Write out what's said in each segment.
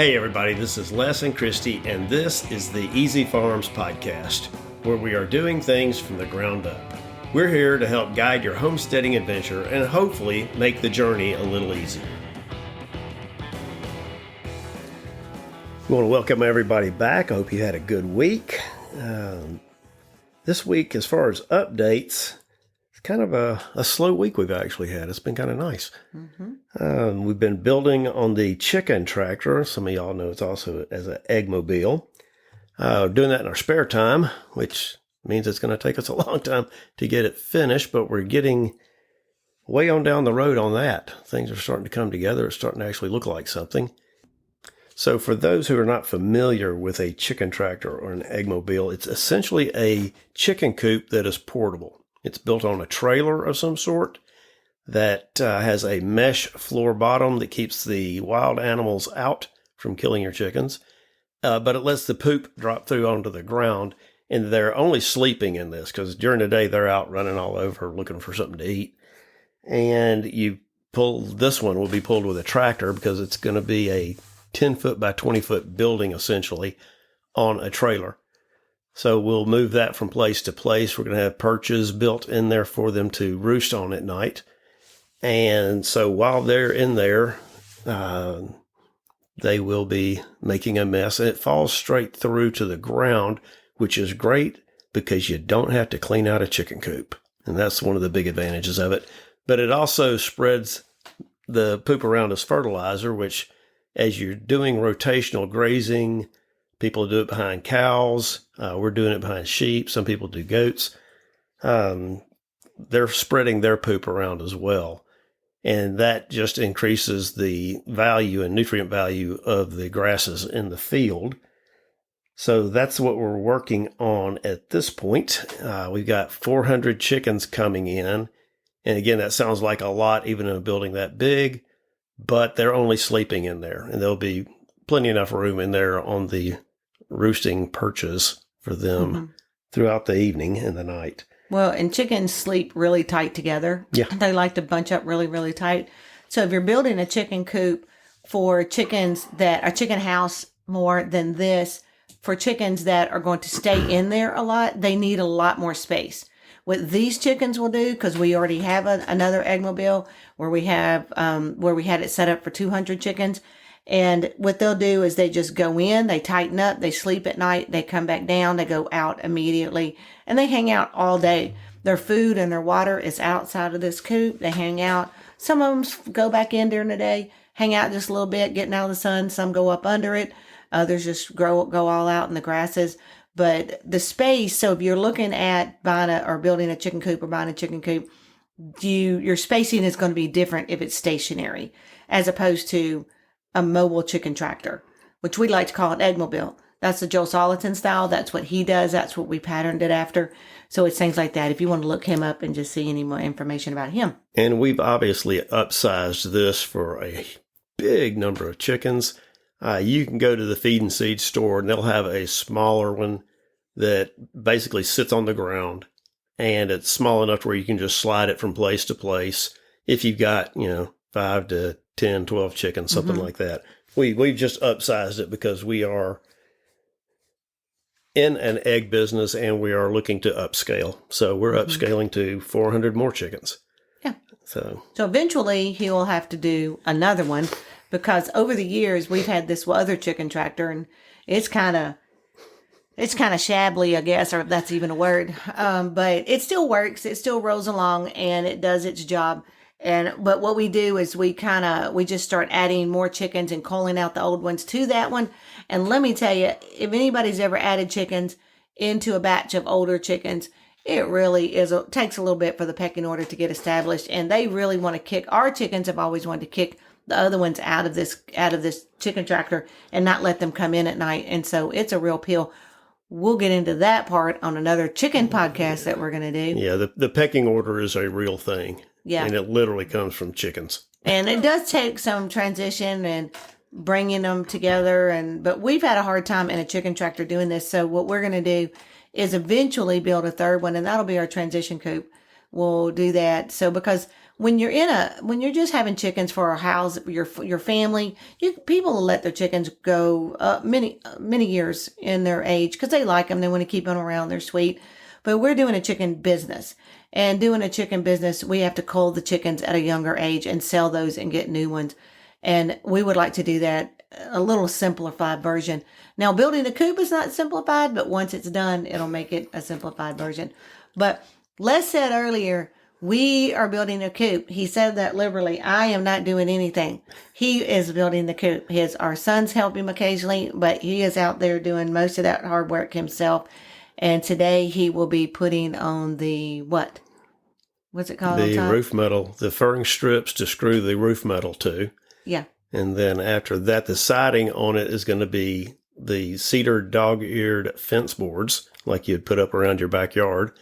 Hey everybody, this is Les and Christy, and this is the Easy Farms Podcast, where we are doing things from the ground up. We're here to help guide your homesteading adventure and hopefully make the journey a little easier. We want to welcome everybody back. I hope you had a good week. This week, as far as updates, it's kind of a slow week we've actually had. It's been kind of nice. We've been building on the chicken tractor. Some of y'all know it's also as an eggmobile. Doing that in our spare time, which means it's going to take us a long time to get it finished, but we're getting way on down the road on that. Things are starting to come together. It's starting to actually look like something. So for those who are not familiar with a chicken tractor or an eggmobile, it's essentially a chicken coop that is portable. It's built on a trailer of some sort that has a mesh floor bottom that keeps the wild animals out from killing your chickens. But it lets the poop drop through onto the ground, and they're only sleeping in this because during the day they're out running all over looking for something to eat. And this one will be pulled with a tractor because it's going to be a 10-foot by 20-foot building essentially on a trailer. So we'll move that from place to place. We're going to have perches built in there for them to roost on at night. And so while they're in there, they will be making a mess. And it falls straight through to the ground, which is great because you don't have to clean out a chicken coop. And that's one of the big advantages of it. But it also spreads the poop around as fertilizer, which as you're doing rotational grazing, people do it behind cows. We're doing it behind sheep. Some people do goats. They're spreading their poop around as well. And that just increases the value and nutrient value of the grasses in the field. So that's what we're working on at this point. We've got 400 chickens coming in. And again, that sounds like a lot, even in a building that big, but they're only sleeping in there. And there'll be plenty enough room in there on the roosting perches for them throughout the evening and the night. Well, and chickens sleep really tight together. Yeah. They like to bunch up really, really tight. So if you're building a chicken coop for chickens that are chicken house more than this, for chickens that are going to stay in there a lot, they need a lot more space. What these chickens will do, because we already have another eggmobile where we had it set up for 200 chickens. And what they'll do is they just go in, they tighten up, they sleep at night, they come back down, they go out immediately, and they hang out all day. Their food and their water is outside of this coop. They hang out. Some of them go back in during the day, hang out just a little bit, getting out of the sun. Some go up under it. Others just go all out in the grasses. But the space, so if you're looking at building a chicken coop or buying a chicken coop, your spacing is going to be different if it's stationary as opposed to a mobile chicken tractor, which we like to call an eggmobile. That's the Joel Salatin style. That's what he does. That's what we patterned it after. So it's things like that. If you want to look him up and just see any more information about him. And we've obviously upsized this for a big number of chickens. You can go to the feed and seed store and they'll have a smaller one that basically sits on the ground, and it's small enough where you can just slide it from place to place. If you've got, 5 to 10, 12 chickens, something like that. We've just upsized it because we are in an egg business and we are looking to upscale. So we're upscaling to 400 more chickens. Yeah. So eventually he will have to do another one because over the years we've had this other chicken tractor and it's kind of shabbily, I guess, or if that's even a word. But it still works. It still rolls along and it does its job. But what we do is we just start adding more chickens and calling out the old ones to that one. And let me tell you, if anybody's ever added chickens into a batch of older chickens, it really takes a little bit for the pecking order to get established. And they really want to kick. Our chickens have always wanted to kick the other ones out of this chicken tractor and not let them come in at night. And so it's a real pill. We'll get into that part on another chicken podcast that we're going to do. Yeah, the pecking order is a real thing. Yeah. And it literally comes from chickens. And it does take some transition and bringing them together. But we've had a hard time in a chicken tractor doing this. So what we're going to do is eventually build a third one, and that'll be our transition coop. We'll do that. So because when you're just having chickens for a house, your family, people will let their chickens go many years in their age because they like them. They want to keep them around. They're sweet. But we're doing a chicken business, and doing a chicken business, we have to cull the chickens at a younger age and sell those and get new ones. And we would like to do that, a little simplified version. Now, building a coop is not simplified, but once it's done, it'll make it a simplified version. But Les said earlier, we are building a coop. He said that liberally. I am not doing anything. He is building the coop. Our sons help him occasionally, but he is out there doing most of that hard work himself. And today he will be putting on the what? What's it called? The roof metal, the furring strips to screw the roof metal to. Yeah. And then after that, the siding on it is going to be the cedar dog-eared fence boards like you'd put up around your backyard.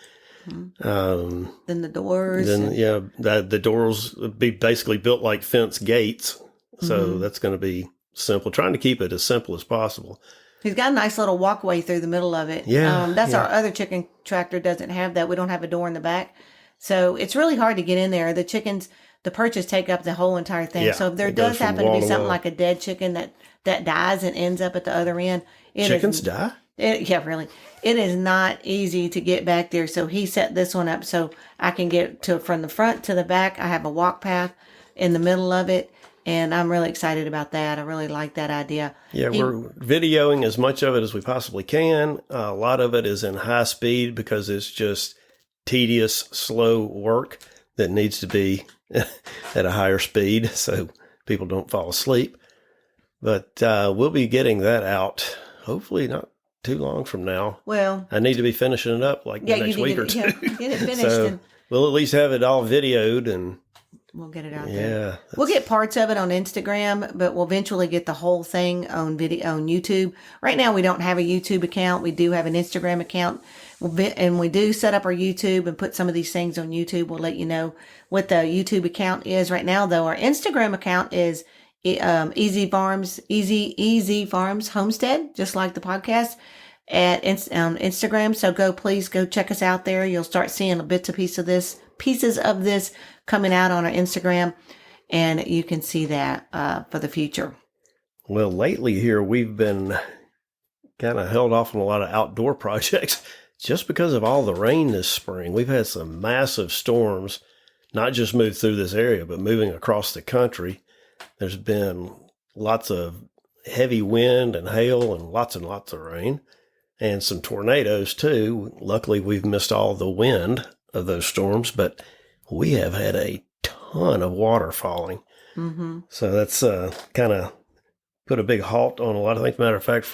Mm-hmm. Then the doors. The doors would be basically built like fence gates. So that's going to be simple. Trying to keep it as simple as possible. He's got a nice little walkway through the middle of it. That's our other chicken tractor doesn't have that. We don't have a door in the back. So it's really hard to get in there. The chickens, the perches take up the whole entire thing. Yeah, so if there does happen to be something like a dead chicken that dies and ends up at the other end. Chickens die? Yeah, really. It is not easy to get back there. So he set this one up so I can get from the front to the back. I have a walk path in the middle of it. And I'm really excited about that. I really like that idea. Yeah, we're videoing as much of it as we possibly can. A lot of it is in high speed because it's just tedious, slow work that needs to be at a higher speed so people don't fall asleep. But we'll be getting that out, hopefully not too long from now. Well, I need to be finishing it up the next week or two. Yeah, get it finished. So we'll at least have it all videoed and we'll get it out there. Yeah. We'll get parts of it on Instagram, but we'll eventually get the whole thing on video on YouTube. Right now, we don't have a YouTube account. We do have an Instagram account. And we do set up our YouTube and put some of these things on YouTube. We'll let you know what the YouTube account is. Right now, though, our Instagram account is Easy Farms Homestead, just like the podcast at Instagram. So please go check us out there. You'll start seeing pieces of this coming out on our Instagram, and you can see that for the future. Well, lately here, we've been kind of held off on a lot of outdoor projects just because of all the rain this spring. We've had some massive storms, not just move through this area, but moving across the country. There's been lots of heavy wind and hail and lots of rain and some tornadoes too. Luckily, we've missed all the wind of those storms, but we have had a ton of water falling. Mm-hmm. So that's kind of put a big halt on a lot of things. Matter of fact,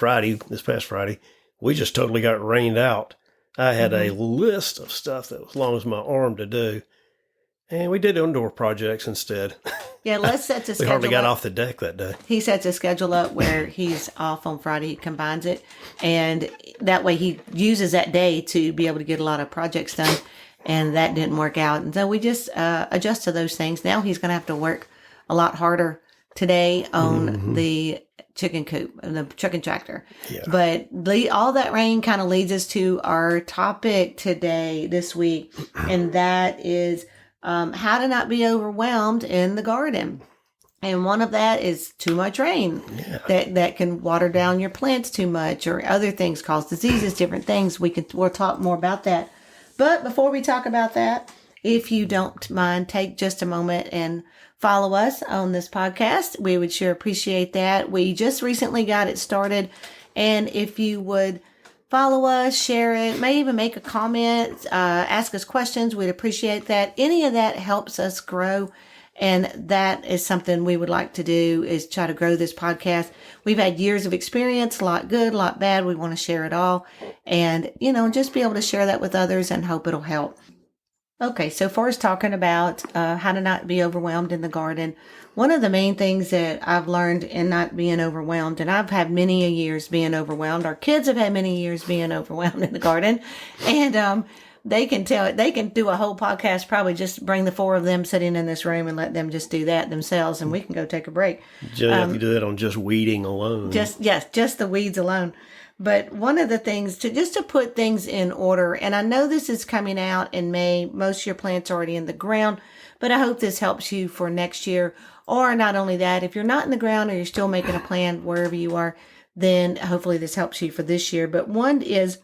this past Friday, we just totally got rained out. I had a list of stuff that was as long as my arm to do, and we did indoor projects instead. Yeah, Les sets a schedule. We hardly got off the deck that day. He sets a schedule up where he's off on Friday. He combines it, and that way he uses that day to be able to get a lot of projects done. And that didn't work out. And so we just adjust to those things. Now he's going to have to work a lot harder today on the chicken coop, the chicken tractor. Yeah. But all that rain kind of leads us to our topic this week. And that is how to not be overwhelmed in the garden. And one of that is too much rain. Yeah. That can water down your plants too much, or other things cause diseases, different things. We'll talk more about that. But before we talk about that, if you don't mind, take just a moment and follow us on this podcast. We would sure appreciate that. We just recently got it started. And if you would follow us, share it, may even make a comment, ask us questions, we'd appreciate that. Any of that helps us grow. And that is something we would like to do, is try to grow this podcast. We've had years of experience, a lot good, a lot bad. We want to share it all and, just be able to share that with others and hope it'll help. Okay, so first talking about how to not be overwhelmed in the garden. One of the main things that I've learned in not being overwhelmed, and I've had many years being overwhelmed. Our kids have had many years being overwhelmed in the garden. And they can do a whole podcast, probably just bring the four of them sitting in this room and let them just do that themselves, and we can go take a break. You do that on just weeding alone. Just the weeds alone. But one of the things to put things in order, and I know this is coming out in May. Most of your plants are already in the ground, but I hope this helps you for next year. Or not only that, if you're not in the ground or you're still making a plan wherever you are, then hopefully this helps you for this year. But one is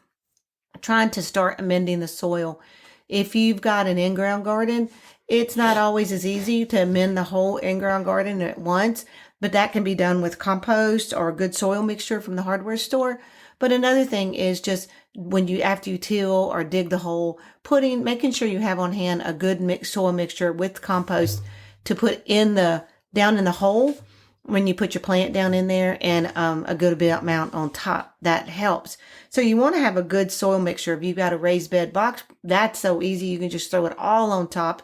trying to start amending the soil. If you've got an in-ground garden, it's not always as easy to amend the whole in-ground garden at once, but that can be done with compost or a good soil mixture from the hardware store. But another thing is just after you till or dig the hole, making sure you have on hand a good soil mixture with compost to put down in the hole when you put your plant down in there, and a good amount on top. That helps. So you want to have a good soil mixture. If you've got a raised bed box, that's so easy. You can just throw it all on top,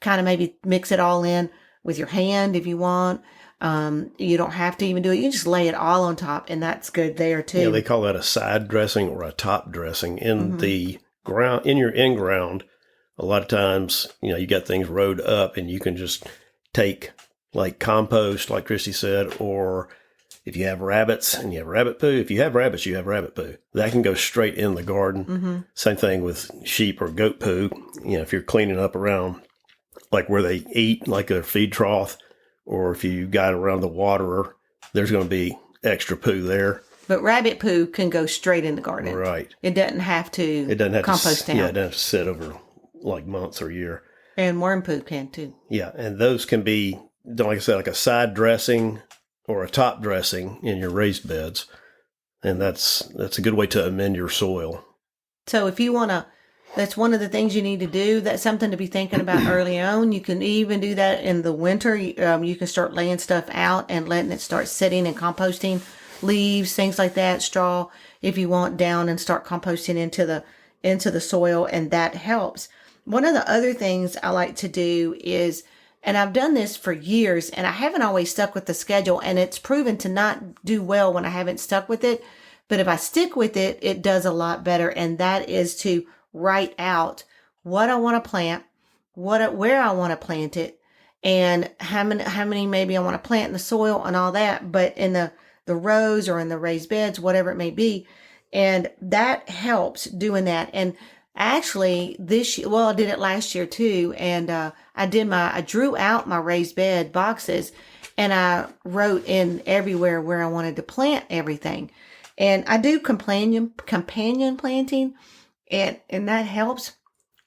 kind of maybe mix it all in with your hand if you want. You don't have to even do it. You just lay it all on top, and that's good there too. Yeah, they call that a side dressing or a top dressing in the ground, in your in-ground. A lot of times, you got things rowed up, and you can just take like compost, like Christy said, or if you have rabbits and you have rabbit poo, if you have rabbits, you have rabbit poo. That can go straight in the garden. Same thing with sheep or goat poo. If you're cleaning up around like where they eat, like their feed trough, or if you got around the waterer, there's going to be extra poo there. But rabbit poo can go straight in the garden. Right. It doesn't have to compost down. Yeah, it doesn't have to sit over like months or a year. And worm poo can too. Yeah, and those can be, like I said, like a side dressing or a top dressing in your raised beds. And that's a good way to amend your soil. So if you want to, that's one of the things you need to do. That's something to be thinking about early on. You can even do that in the winter. You can start laying stuff out and letting it start sitting and composting, leaves, things like that, straw, if you want, down, and start composting into the soil, and that helps. One of the other things I like to do is, and I've done this for years, and I haven't always stuck with the schedule, and it's proven to not do well when I haven't stuck with it. But if I stick with it, it does a lot better. And that is to write out what I want to plant, where I want to plant it, and how many maybe I want to plant in the soil and all that, but in the rows or in the raised beds, whatever it may be. And that helps doing that. And actually I did it last year too. And, I drew out my raised bed boxes, and I wrote in everywhere where I wanted to plant everything. And I do companion planting, and that helps,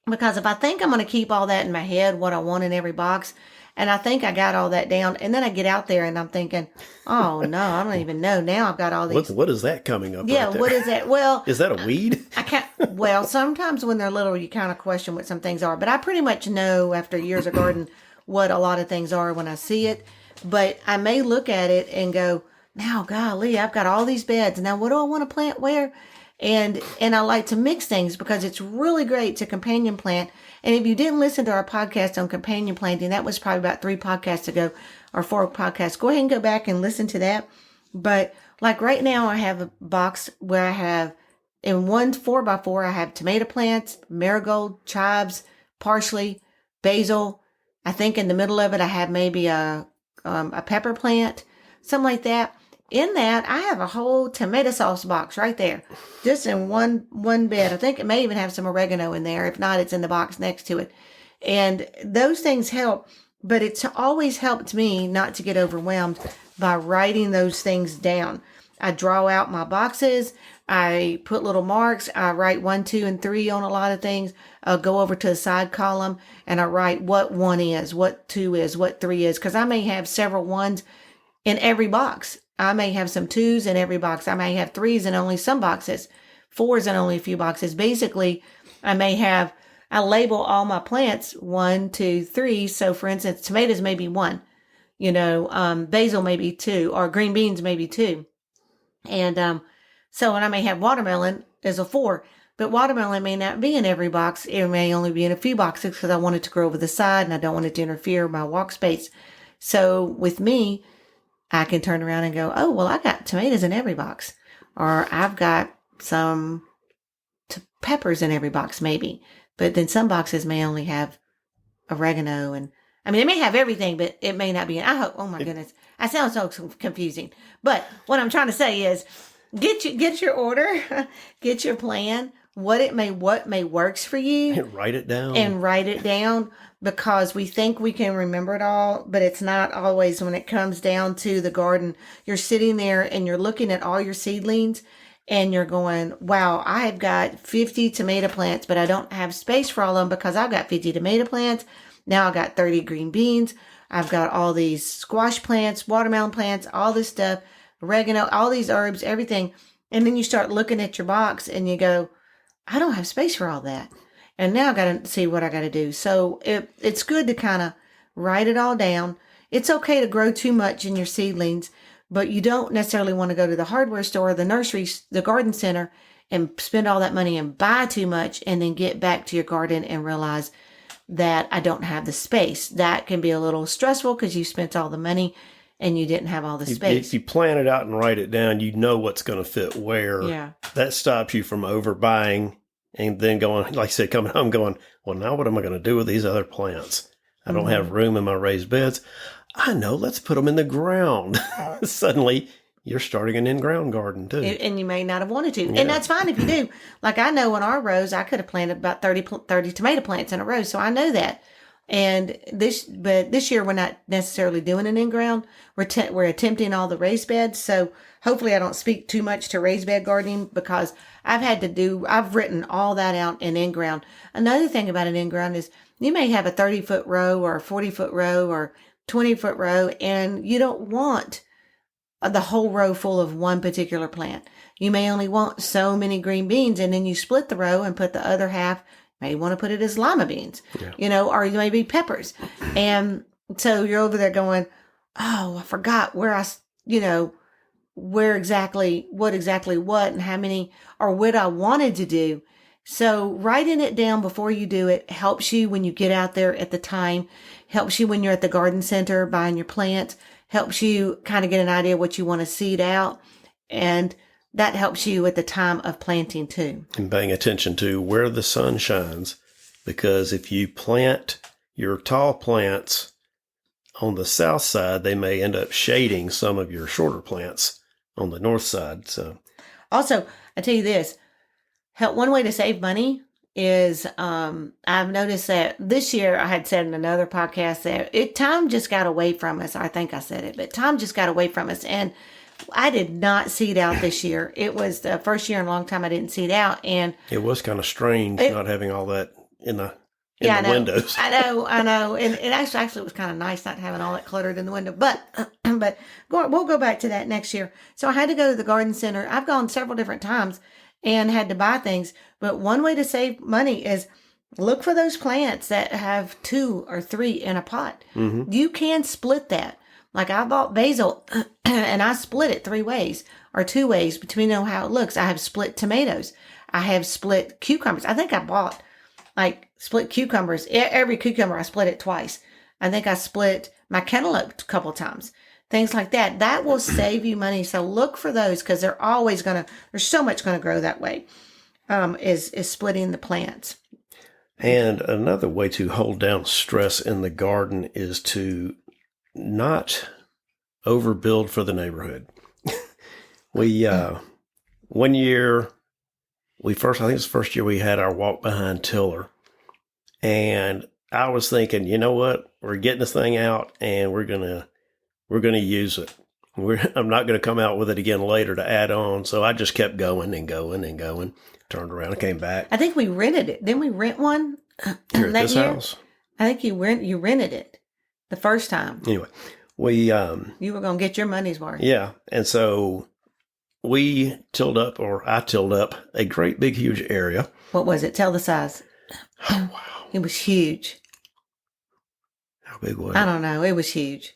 because if I think I'm going to keep all that in my head, what I want in every box, and I think I got all that down, and then I get out there and I'm thinking, oh no, I don't even know. Now I've got all these. What is that coming up? Yeah, right there? what is that? Well, is that a weed? I can't. Well, sometimes when they're little, you kind of question what some things are, but I pretty much know after years of garden what a lot of things are when I see it. But I may look at it and go, now, golly, I've got all these beds. Now, what do I want to plant where? And I like to mix things, because it's really great to companion plant. And if you didn't listen to our podcast on companion planting, that was probably about 3 podcasts ago or 4 podcasts. Go ahead and go back and listen to that. But like right now, I have a box where I have, in one 4x4, I have tomato plants, marigold, chives, parsley, basil. I think in the middle of it, I have maybe a pepper plant, something like that. In that, I have a whole tomato sauce box right there, just in one bed. I think it may even have some oregano in there. If not, it's in the box next to it. And those things help, but it's always helped me not to get overwhelmed by writing those things down. I draw out my boxes. I put little marks. I write 1, 2, and 3 on a lot of things. I'll go over to the side column and I write what 1 is, what 2 is, what 3 is, because I may have several 1s in every box. I may have some 2s in every box. I may have 3s in only some boxes, 4s in only a few boxes. Basically, I label all my plants 1, 2, 3. So for instance, tomatoes may be 1, basil may be 2, or green beans may be 2. And and I may have watermelon as a 4, but watermelon may not be in every box. It may only be in a few boxes because I want it to grow over the side and I don't want it to interfere with my walk space. So with me, I can turn around and go, oh, well, I got tomatoes in every box, or I've got some peppers in every box, maybe. But then some boxes may only have oregano, and they may have everything, but it may not be. I hope. Oh my goodness, I sound so confusing. But what I'm trying to say is, get your order, get your plan, what may works for you, Write it down. and write it down, because we think we can remember it all, but it's not always. When it comes down to the garden, you're sitting there and you're looking at all your seedlings and you're going, wow, I have got 50 tomato plants, but I don't have space for all of them because I've got 50 tomato plants. Now I've got 30 green beans. I've got all these squash plants, watermelon plants, all this stuff, oregano, all these herbs, everything. And then you start looking at your box and you go, I don't have space for all that. And now I got to see what I got to do. So it's good to kind of write it all down. It's okay to grow too much in your seedlings, but you don't necessarily want to go to the hardware store, the nursery, the garden center, and spend all that money and buy too much and then get back to your garden and realize that I don't have the space. That can be a little stressful because you spent all the money and you didn't have all the space. If you plan it out and write it down, you know what's going to fit where. Yeah. That stops you from overbuying and then going, like I said, coming home going, well, now what am I going to do with these other plants? I don't have room in my raised beds. I know, let's put them in the ground. Suddenly, you're starting an in-ground garden too. And you may not have wanted to. Yeah. And that's fine if you do. Like I know in our rows, I could have planted about 30 tomato plants in a row. So I know that. And this year we're not necessarily doing an in-ground. We're attempting all the raised beds. So hopefully I don't speak too much to raised bed gardening, because I've written all that out in in-ground. Another thing about an in-ground is you may have a 30-foot row or a 40-foot row or 20-foot row, and you don't want the whole row full of one particular plant. You may only want so many green beans, and then you split the row and put the other half. May want to put it as lima beans, or you may be peppers. And so you're over there going, oh, I forgot what exactly and how many, or what I wanted to do. So writing it down before you do it helps you when you get out there at the time, helps you when you're at the garden center buying your plants, helps you kind of get an idea of what you want to seed out. And that helps you at the time of planting too. And paying attention to where the sun shines, because if you plant your tall plants on the south side, they may end up shading some of your shorter plants on the north side. So, also, I tell you this, one way to save money is I've noticed that this year, I had said in another podcast that time just got away from us. I think I said it, but time just got away from us. And I did not seed out this year. It was the first year in a long time I didn't seed out, and it was kind of strange not having all that in the windows. I know, and it actually was kind of nice not having all that cluttered in the window. But we'll go back to that next year. So I had to go to the garden center. I've gone several different times and had to buy things. But one way to save money is look for those plants that have 2 or 3 in a pot. Mm-hmm. You can split that. Like I bought basil and I split it 3 ways or 2 ways between on how it looks. I have split tomatoes. I have split cucumbers. I think I bought split cucumbers. Every cucumber, I split it twice. I think I split my cantaloupe a couple times. Things like that. That will save you money. So look for those, because they're always there's so much going to grow that way, is splitting the plants. And another way to hold down stress in the garden is to not overbuild for the neighborhood. We, one year, I think it was the first year we had our walk behind tiller. And I was thinking, you know what? We're getting this thing out and we're going to use it. I'm not going to come out with it again later to add on. So I just kept going and going and going. Turned around and came back. I think we rented it. Didn't we rent one here at this house? I think you rented it the first time. Anyway, you were going to get your money's worth. Yeah. And so I tilled up a great big huge area. What was it? Tell the size. Oh, wow. It was huge. How big was it? I don't know. It was huge.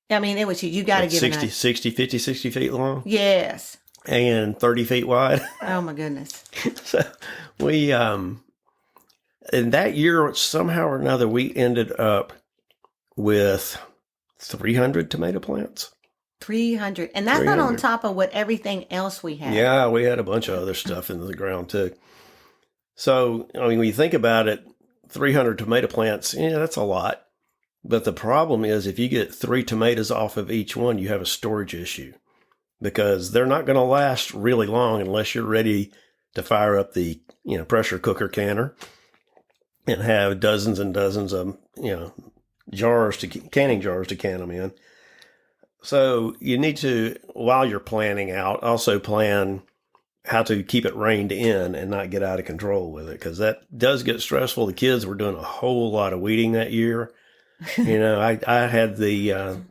I mean, it was huge. You got to give it 60 feet long? Yes. And 30 feet wide? Oh, my goodness. So we, in that year, somehow or another, we ended up with 300 tomato plants. 300. And that's not on top of what everything else we had. Yeah, we had a bunch of other stuff in the ground, too. So, I mean, when you think about it, 300 tomato plants, that's a lot. But the problem is if you get 3 tomatoes off of each one, you have a storage issue. because they're not going to last really long unless you're ready to fire up the, pressure cooker canner and have dozens and dozens of, canning jars to can them in. So you need to, while you're planning out, also plan how to keep it reined in and not get out of control with it, because that does get stressful. The kids were doing a whole lot of weeding that year. I had the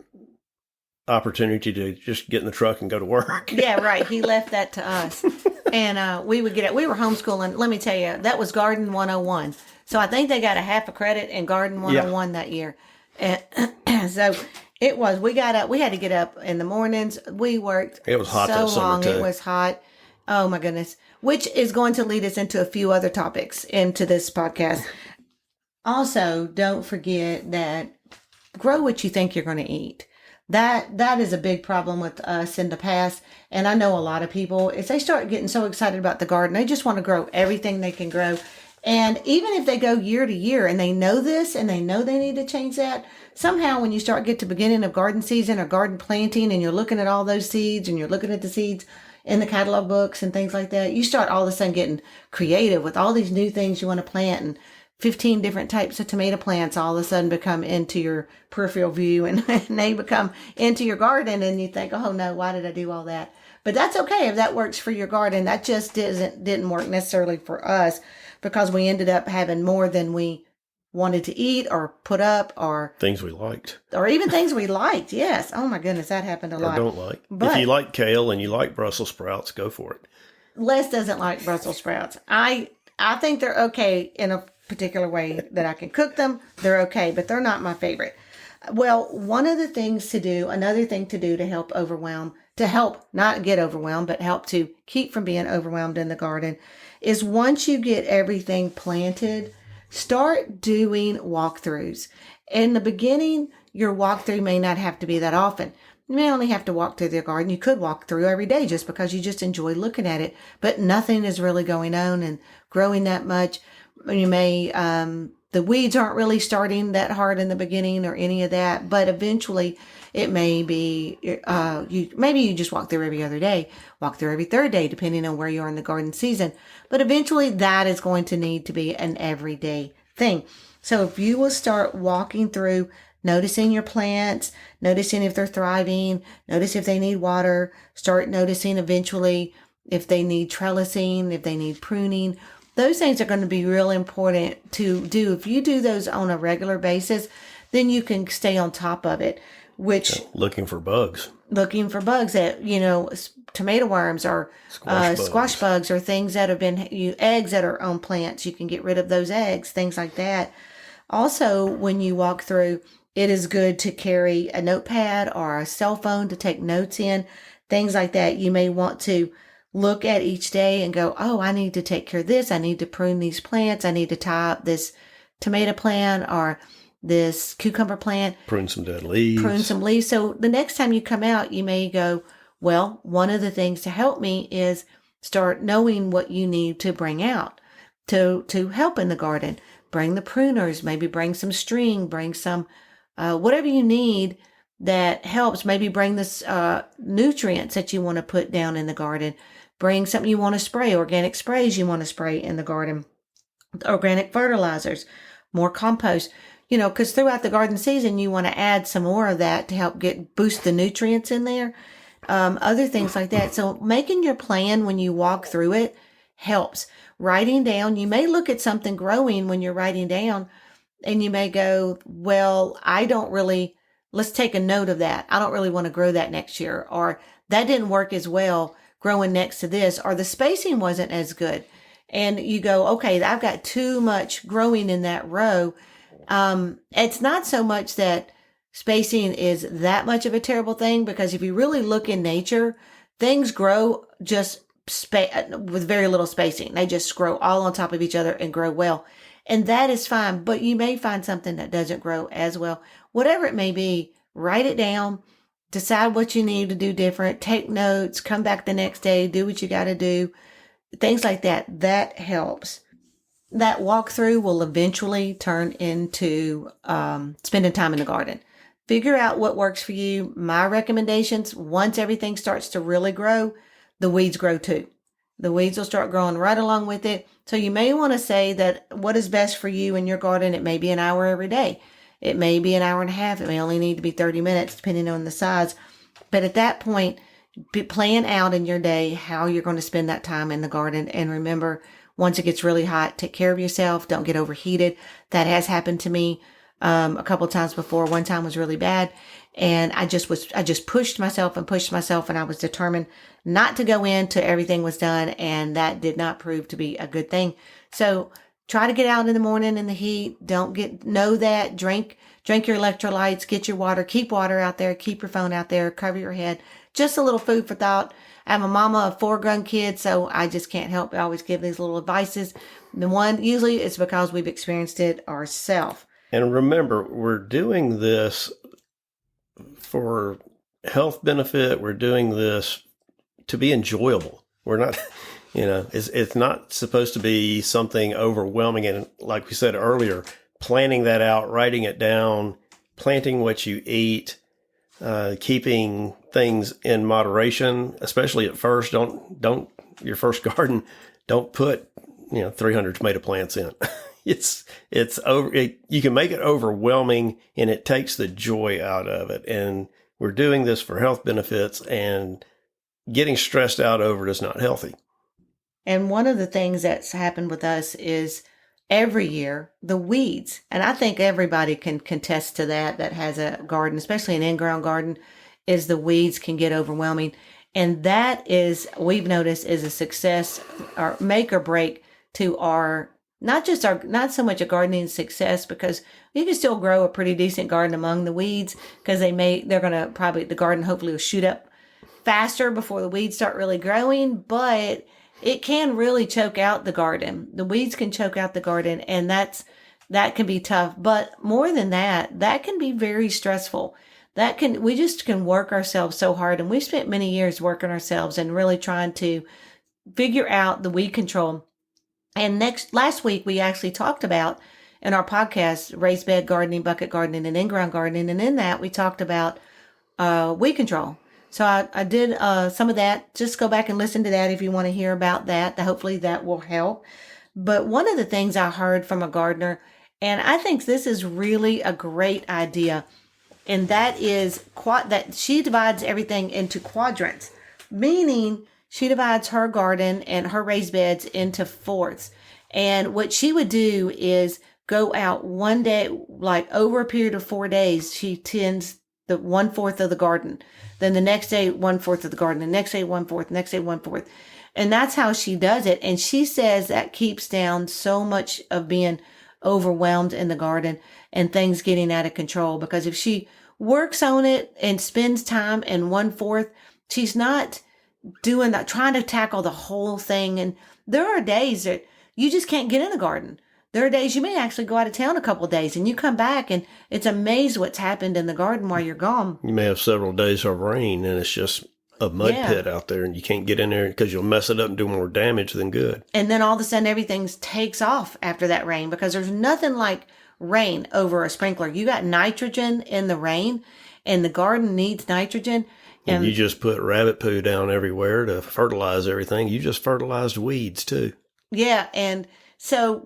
opportunity to just get in the truck and go to work. Yeah, right. He left that to us. And we would we were homeschooling. Let me tell you, that was Garden 101. So I think they got a half a credit in Garden 101 that year. And so it was, we had to get up in the mornings. We worked. It was hot so that summer long. too. It was hot. Oh my goodness. Which is going to lead us into a few other topics into this podcast. Also, don't forget that grow what you think you're going to eat. That is a big problem with us in the past. And I know a lot of people, if they start getting so excited about the garden, they just want to grow everything they can grow. And even if they go year to year and they know this and they know they need to change that, somehow when you start get to beginning of garden season or garden planting and you're looking at all those seeds and you're looking at the seeds in the catalog books and things like that, you start all of a sudden getting creative with all these new things you want to plant, and 15 different types of tomato plants all of a sudden become into your peripheral view and they become into your garden, and you think, oh no, why did I do all that? But that's okay if that works for your garden. That just didn't work necessarily for us, because we ended up having more than we wanted to eat or put up, or things we liked, or even things we liked. Yes. Oh my goodness. That happened a lot. Or don't like. But if you like kale and you like Brussels sprouts, go for it. Les doesn't like Brussels sprouts. I think they're okay in a particular way that I can cook them. They're okay, but they're not my favorite. Well, another thing to do to help not get overwhelmed, but help to keep from being overwhelmed in the garden, is once you get everything planted, start doing walkthroughs. In the beginning, your walkthrough may not have to be that often. You may only have to walk through the garden. You could walk through every day just because you just enjoy looking at it, but nothing is really going on and growing that much. You may, the weeds aren't really starting that hard in the beginning or any of that, but eventually it may be, maybe you just walk through every other day, walk through every third day, depending on where you are in the garden season. But eventually that is going to need to be an everyday thing. So if you will start walking through, noticing your plants, noticing if they're thriving, notice if they need water, start noticing eventually if they need trellising, if they need pruning. Those things are going to be real important to do. If you do those on a regular basis, then you can stay on top of it, which looking for bugs that, tomato worms or squash bugs or things that have been eggs that are on plants. You can get rid of those eggs, things like that. Also, when you walk through, it is good to carry a notepad or a cell phone to take notes in, things like that. You may want to look at each day and go, oh, I need to take care of this. I need to prune these plants. I need to tie up this tomato plant or this cucumber plant. Prune some dead leaves. So the next time you come out, you may go, well, one of the things to help me is start knowing what you need to bring out to help in the garden. Bring the pruners, maybe bring some string, bring some, whatever you need that helps. Maybe bring this nutrients that you want to put down in the garden. Bring something you want to spray, organic sprays you want to spray in the garden, organic fertilizers, more compost, because throughout the garden season, you want to add some more of that to help boost the nutrients in there, other things like that. So making your plan when you walk through it helps. Writing down, you may look at something growing when you're writing down and you may go, well, let's take a note of that. I don't really want to grow that next year, or that didn't work as well growing next to this, or the spacing wasn't as good. And you go, okay, I've got too much growing in that row. It's not so much that spacing is that much of a terrible thing, because if you really look in nature, things grow just with very little spacing. They just grow all on top of each other and grow well. And that is fine, but you may find something that doesn't grow as well. Whatever it may be, write it down, decide what you need to do different, take notes, come back the next day, do what you got to do, things like that. That helps. That walkthrough will eventually turn into spending time in the garden. figure out what works for you. My recommendations, once everything starts to really grow, the weeds grow too. The weeds will start growing right along with it. So you may want to say that what is best for you in your garden, it may be an hour every day. It may be an hour and a half. It may only need to be 30 minutes depending on the size. But at that point, plan out in your day how you're going to spend that time in the garden. And remember, once it gets really hot, take care of yourself. Don't get overheated. That has happened to me a couple of times before. One time was really bad. And I just pushed myself, and I was determined not to go in till everything was done. And that did not prove to be a good thing. So try to get out in the morning in the heat. Know that. Drink your electrolytes, get your water, keep water out there, keep your phone out there, cover your head. Just a little food for thought. I'm a mama of 4 grown kids, so I just can't help but always give these little advices. The one, usually it's because we've experienced it ourselves. And remember, we're doing this for health benefit. We're doing this to be enjoyable. We're not, it's not supposed to be something overwhelming. And like we said earlier, planning that out, writing it down, planting what you eat, keeping things in moderation, especially at first. Don't your first garden, don't put 300 tomato plants in. You can make it overwhelming, and it takes the joy out of it. And we're doing this for health benefits, and getting stressed out over it is not healthy. And one of the things that's happened with us is every year, the weeds, and I think everybody can contest to that has a garden, especially an in-ground garden, is the weeds can get overwhelming. And that is, we've noticed, is a success or make or break to not so much a gardening success, because you can still grow a pretty decent garden among the weeds, because the garden hopefully will shoot up faster before the weeds start really growing, but it can really choke out the garden. The weeds can choke out the garden, and that can be tough. But more than that can be very stressful. We just can work ourselves so hard, and we spent many years working ourselves and really trying to figure out the weed control. And last week we actually talked about in our podcast, raised bed gardening, bucket gardening, and in-ground gardening. And in that we talked about weed control. So I did some of that. Just go back and listen to that if you want to hear about that. Hopefully that will help. But one of the things I heard from a gardener, and I think this is really a great idea, and that is that she divides everything into quadrants, meaning she divides her garden and her raised beds into fourths. And what she would do is go out one day, like over a period of 4 days, she tends the 1/4 of the garden. Then the next day, 1/4 of the garden. The next day, 1/4. Next day, 1/4. And that's how she does it. And she says that keeps down so much of being overwhelmed in the garden and things getting out of control. Because if she works on it and spends time in 1/4, she's not doing that, trying to tackle the whole thing. And there are days that you just can't get in the garden. There are days you may actually go out of town a couple of days and you come back and it's amazed what's happened in the garden while you're gone. You may have several days of rain and it's just a mud pit out there and you can't get in there because you'll mess it up and do more damage than good. And then all of a sudden everything takes off after that rain, because there's nothing like rain over a sprinkler. You got nitrogen in the rain, and the garden needs nitrogen. And you just put rabbit poo down everywhere to fertilize everything. You just fertilized weeds too. Yeah. And so,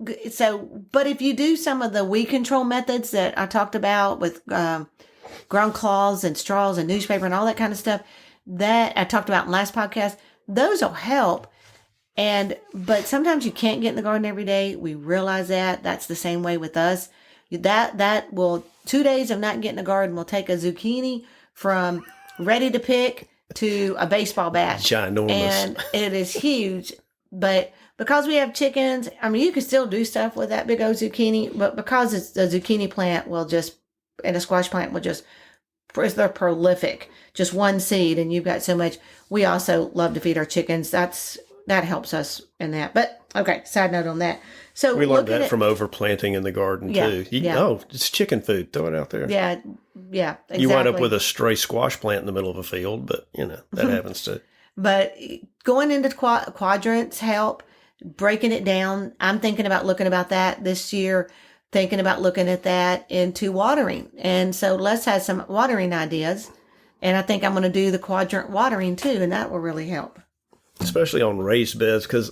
but if you do some of the weed control methods that I talked about with ground cloths and straws and newspaper and all that kind of stuff that I talked about in the last podcast, those will help. But sometimes you can't get in the garden every day. We realize that. That's the same way with us. That will, 2 days of not getting in the garden will take a zucchini from ready to pick to a baseball bat. Ginormous. And it is huge. But because we have chickens, I mean, you can still do stuff with that big old zucchini, but because it's the zucchini plant and a squash plant they're prolific. Just one seed and you've got so much. We also love to feed our chickens. That helps us in that. But okay, side note on that. So we learned that from overplanting in the garden too. Oh, it's chicken food. Throw it out there. Yeah, exactly. You wind up with a stray squash plant in the middle of a field, but that happens too. But going into quadrants help, breaking it down. I'm thinking about looking about that this year. thinking about looking at that into watering. And so Les has some watering ideas. And I think I'm going to do the quadrant watering too, and that will really help. Especially on raised beds, because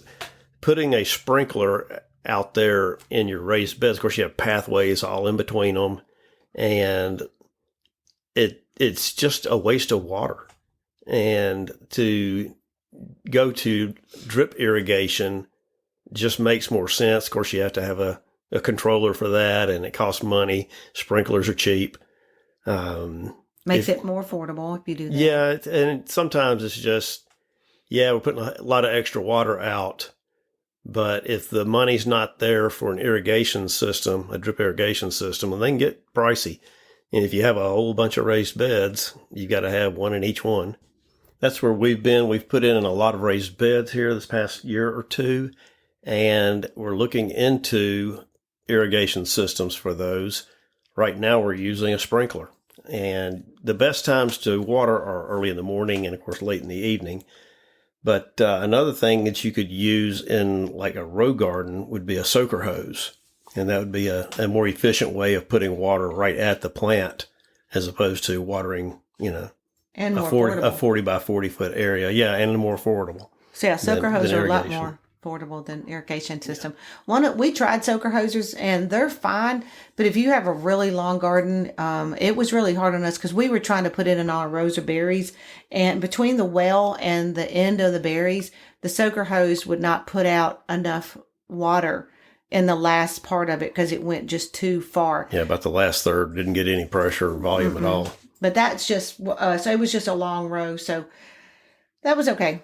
putting a sprinkler out there in your raised beds, of course, you have pathways all in between them, and it's just a waste of water. And to go to drip irrigation just makes more sense. Of course, you have to have a controller for that, and it costs money. Sprinklers are cheap. Makes it more affordable if you do that. Yeah, and sometimes it's just, we're putting a lot of extra water out, but if the money's not there for an irrigation system, a drip irrigation system, then they can get pricey. And if you have a whole bunch of raised beds, you got to have one in each one. That's where we've been. We've put in a lot of raised beds here this past year or two, and we're looking into irrigation systems for those. Right now, we're using a sprinkler. And the best times to water are early in the morning and, of course, late in the evening. But another thing that you could use in like a row garden would be a soaker hose. And that would be a more efficient way of putting water right at the plant as opposed to watering, And more a 40 by 40 foot area. Yeah, and more affordable. So yeah, soaker hoses are a lot more affordable than irrigation system. We tried soaker hoses and they're fine, but if you have a really long garden, it was really hard on us because we were trying to put in all our rows of berries, and between the well and the end of the berries, the soaker hose would not put out enough water in the last part of it because it went just too far. Yeah, about the last third didn't get any pressure or volume at all. But that's just, so it was just a long row. So that was okay.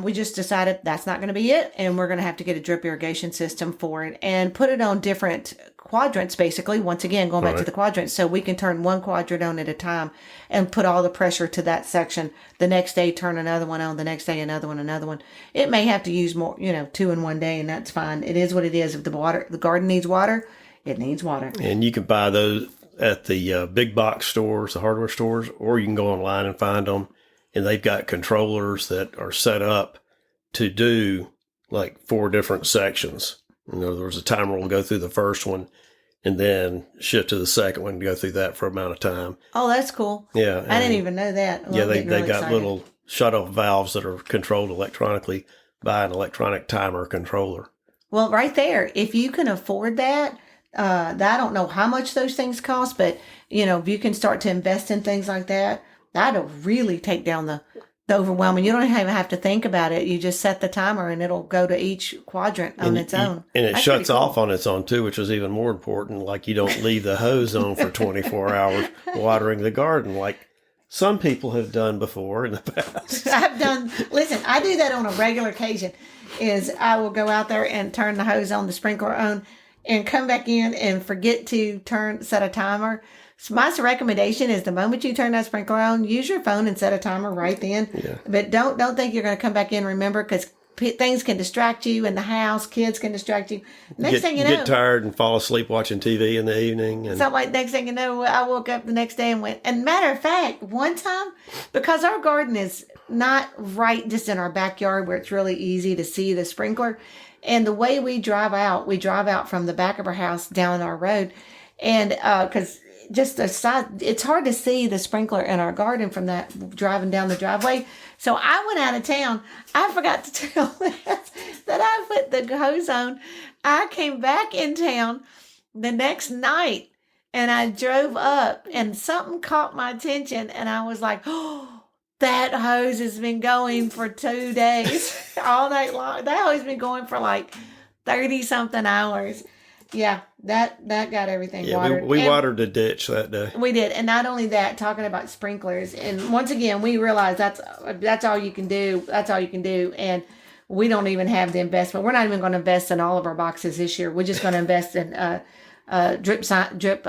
We just decided that's not going to be it. And we're going to have to get a drip irrigation system for it and put it on different quadrants, basically. Once again, going back to the quadrants. So we can turn one quadrant on at a time and put all the pressure to that section. The next day, turn another one on. The next day, another one. It may have to use more, 2 in one day, and that's fine. It is what it is. If the garden needs water, it needs water. And you can buy those at the big box stores, the hardware stores, or you can go online and find them. And they've got controllers that are set up to do like 4 different sections. In other words, a timer will go through the first one and then shift to the second one and go through that for a amount of time. Oh, that's cool. Yeah. I didn't even know that. Yeah, they got little shut-off valves that are controlled electronically by an electronic timer controller. Well, right there, if you can afford that, I don't know how much those things cost, but, if you can start to invest in things like that, that'll really take down the overwhelming. You don't even have to think about it. You just set the timer and it'll go to each quadrant on its own. And it shuts off on its own too, which is even more important. Like you don't leave the hose on for 24 hours watering the garden like some people have done before in the past. Listen, I do that on a regular occasion. Is I will go out there and turn the hose on, the sprinkler on, and come back in and forget to set a timer. So my recommendation is the moment you turn that sprinkler on, use your phone and set a timer right then. Yeah. But don't think you're going to come back in and remember, because things can distract you in the house. Kids can distract you. Next thing you know, get tired and fall asleep watching TV in the evening. And next thing you know, I woke up the next day and went. And matter of fact, one time, because our garden is not right just in our backyard where it's really easy to see the sprinkler, and the way we drive out from the back of our house down our road, and because just aside, it's hard to see the sprinkler in our garden from that driving down the driveway. So I went out of town. I forgot to tell that I put the hose on. I came back in town the next night and I drove up and something caught my attention and I was like, oh, that hose has been going for 2 days all night long. That hose has been going for like 30 something hours. Yeah, that got everything watered. We watered the ditch that day. We did. And not only that, talking about sprinklers. And once again, we realized that's all you can do. That's all you can do. And we don't even have the investment. We're not even going to invest in all of our boxes this year. We're just going to invest in drip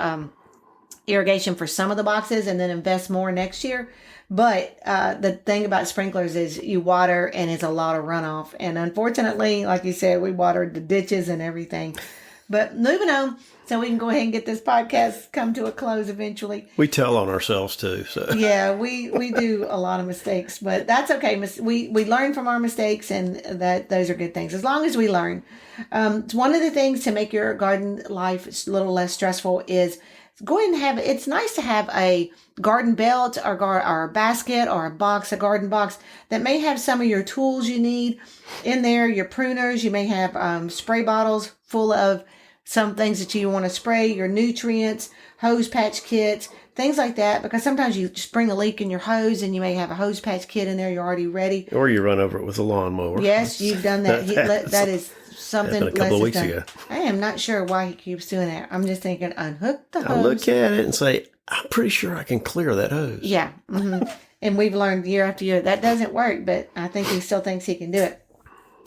irrigation for some of the boxes and then invest more next year. But the thing about sprinklers is you water and it's a lot of runoff. And unfortunately, like you said, we watered the ditches and everything. But moving on, so we can go ahead and get this podcast come to a close eventually. We tell on ourselves too. So Yeah, we do a lot of mistakes, but that's okay. We learn from our mistakes, and those are good things as long as we learn. One of the things to make your garden life a little less stressful is go ahead and have. It's nice to have a garden belt or a basket or a box, a garden box that may have some of your tools you need in there. Your pruners, you may have spray bottles full of some things that you want to spray, your nutrients, hose patch kits, things like that, because sometimes you just bring a leak in your hose and you may have a hose patch kit in there. You're already ready. or you run over it with a lawnmower. Yes, you've done that. That is something happened a couple of Les has weeks done. ago. I am not sure why he keeps doing that. I'm just thinking, unhook the hose. I look at it and say, I'm pretty sure I can clear that hose. Yeah. And we've learned year after year that doesn't work, but I think he still thinks he can do it.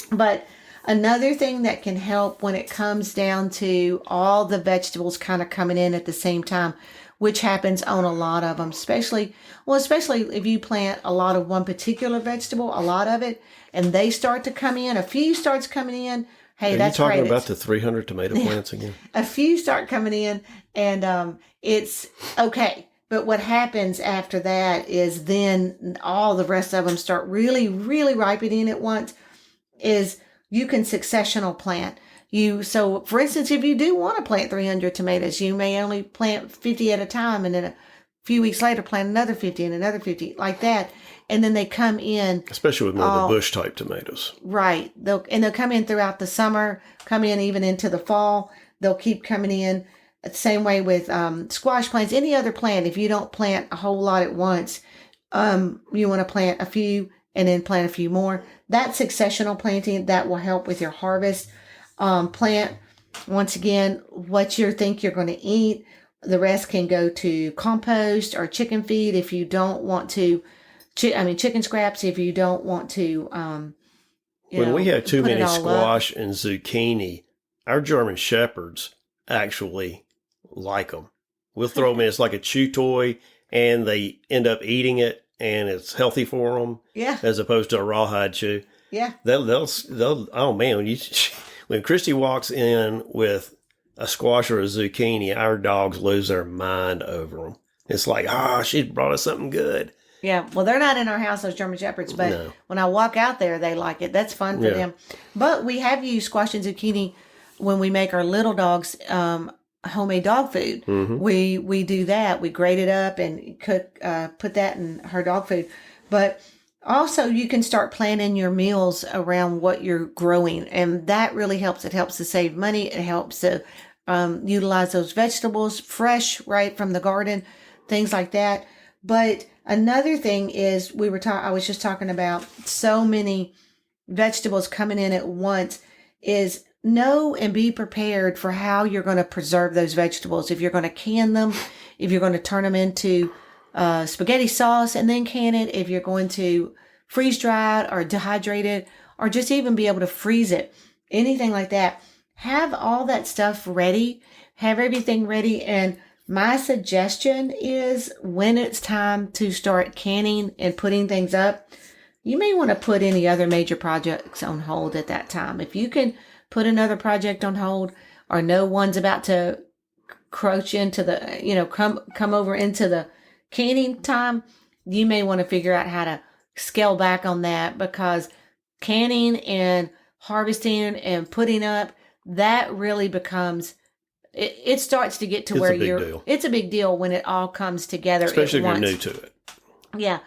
But another thing that can help when it comes down to all the vegetables kind of coming in at the same time, which happens on a lot of them, especially if you plant a lot of one particular vegetable, a lot of it, and they start to come in, a few starts coming in. Hey, Are that's you talking great. about the 300 tomato plants again? A few start coming in, and it's okay. But what happens after that is then all the rest of them start really, really ripening at once. Is you can successional plant. So for instance, if you do want to plant 300 tomatoes, you may only plant 50 at a time, and then a few weeks later plant another 50 and another 50 like that. And then they come in. Especially with more of the bush type tomatoes. Right. They'll come in throughout the summer, come in even into the fall. They'll keep coming in. The same way with squash plants, any other plant. If you don't plant a whole lot at once, you want to plant a few and then plant a few more. That successional planting, that will help with your harvest. Plant, once again, what you think you're going to eat. The rest can go to compost or chicken feed if you don't want to. Chicken scraps if you don't want to. When we have too put it many all squash and zucchini, our German Shepherds actually like them. We'll throw them in. It's like a chew toy, and they end up eating it, and it's healthy for them. Yeah. As opposed to a rawhide chew. Yeah. They'll oh man, when Christy walks in with a squash or a zucchini, our dogs lose their mind over them. It's like, she brought us something good. Yeah, well, they're not in our house, those German Shepherds, but No. when I walk out there, they like it. That's fun for them. But we have used squash and zucchini when we make our little dogs homemade dog food. Mm-hmm. We do that. We grate it up and cook, put that in her dog food. But also, you can start planning your meals around what you're growing, and that really helps. It helps to save money. It helps to utilize those vegetables fresh, right from the garden, things like that. But another thing is I was just talking about so many vegetables coming in at once is know and be prepared for how you're going to preserve those vegetables. If you're going to can them, if you're going to turn them into spaghetti sauce and then can it, if you're going to freeze dry it or dehydrate it, or just even be able to freeze it, anything like that, have all that stuff ready, have everything ready. And my suggestion is when it's time to start canning and putting things up, you may want to put any other major projects on hold at that time. If you can put another project on hold, or no one's about to crouch into the, come over into the canning time, you may want to figure out how to scale back on that, because canning and harvesting and putting up, that really becomes, it starts to get to where it's a big deal when it all comes together. Especially if you're new to it. Yeah.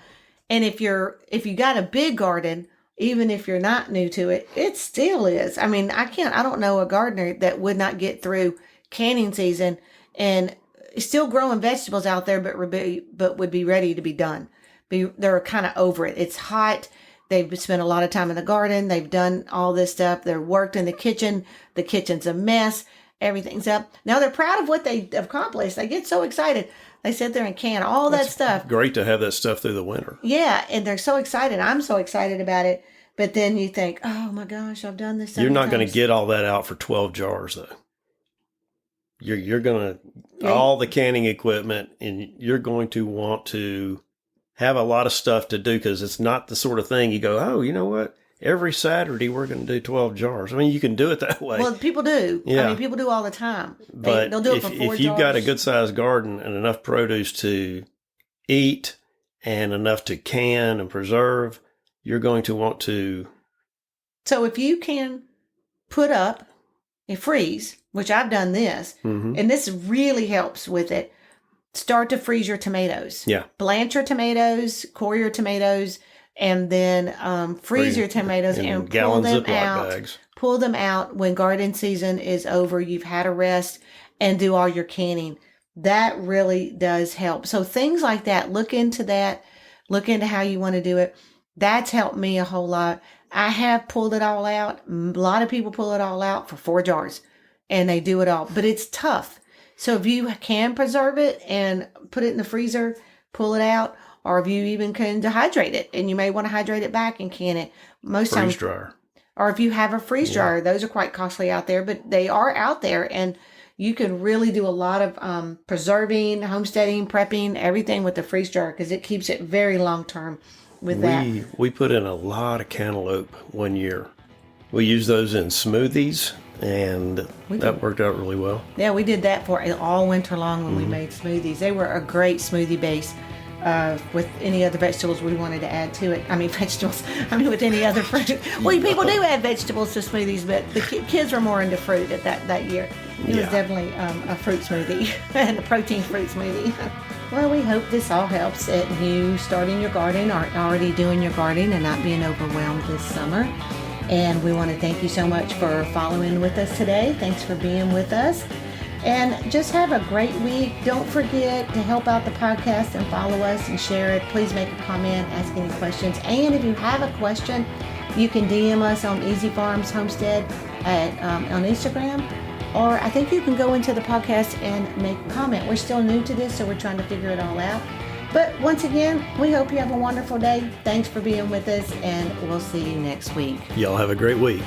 And if you got a big garden, even if you're not new to it, it still is. I mean, I don't know a gardener that would not get through canning season and still growing vegetables out there, but would be ready to be done. They're kind of over it. It's hot. They've spent a lot of time in the garden. They've done all this stuff. They're worked in the kitchen. The kitchen's a mess. Everything's up. Now they're proud of what they've accomplished. They get so excited. They sit there and can all that stuff. Great to have that stuff through the winter. Yeah, and they're so excited. I'm so excited about it. But then you think, oh my gosh, I've done this. You're not going to get all that out for 12 jars, though. You're going to, all the canning equipment, and you're going to want to have a lot of stuff to do, because it's not the sort of thing you go, oh, you know what? every Saturday we're going to do 12 jars. I mean, you can do it that way. Well, people do. Yeah. I mean, people do all the time. But They'll do it for 4 jars. If you've got a good sized garden and enough produce to eat and enough to can and preserve, you're going to want to. So if you can put up a freeze, which I've done this, and this really helps with it, start to freeze your tomatoes. Yeah. Blanch your tomatoes, core your tomatoes, and then freeze your tomatoes and pull them out. Bags. Pull them out when garden season is over. You've had a rest, and do all your canning. That really does help. So things like that, look into that. Look into how you want to do it. That's helped me a whole lot. I have pulled it all out. A lot of people pull it all out for 4 jars, and they do it all. But it's tough. So if you can preserve it and put it in the freezer, pull it out, or if you even can dehydrate it, and you may want to hydrate it back and can it. Most times, freeze dryer. Or if you have a freeze dryer, those are quite costly out there, but they are out there, and you can really do a lot of preserving, homesteading, prepping, everything with the freeze dryer because it keeps it very long term. With that, we put in a lot of cantaloupe one year. We used those in smoothies, and that worked out really well. Yeah, we did that for all winter long when we made smoothies. They were a great smoothie base with any other vegetables we wanted to add to it. I mean, vegetables. I mean, with any other fruit. Well, people do add vegetables to smoothies, but the kids were more into fruit at that year. It was definitely a fruit smoothie and a protein fruit smoothie. Well, we hope this all helps at you starting your garden or already doing your garden and not being overwhelmed this summer. And we want to thank you so much for following with us today. Thanks for being with us. And just have a great week. Don't forget to help out the podcast and follow us and share it. Please make a comment, ask any questions. And if you have a question, you can DM us on Easy Farms Homestead on Instagram. Or I think you can go into the podcast and make a comment. We're still new to this, so we're trying to figure it all out. But once again, we hope you have a wonderful day. Thanks for being with us, and we'll see you next week. Y'all have a great week.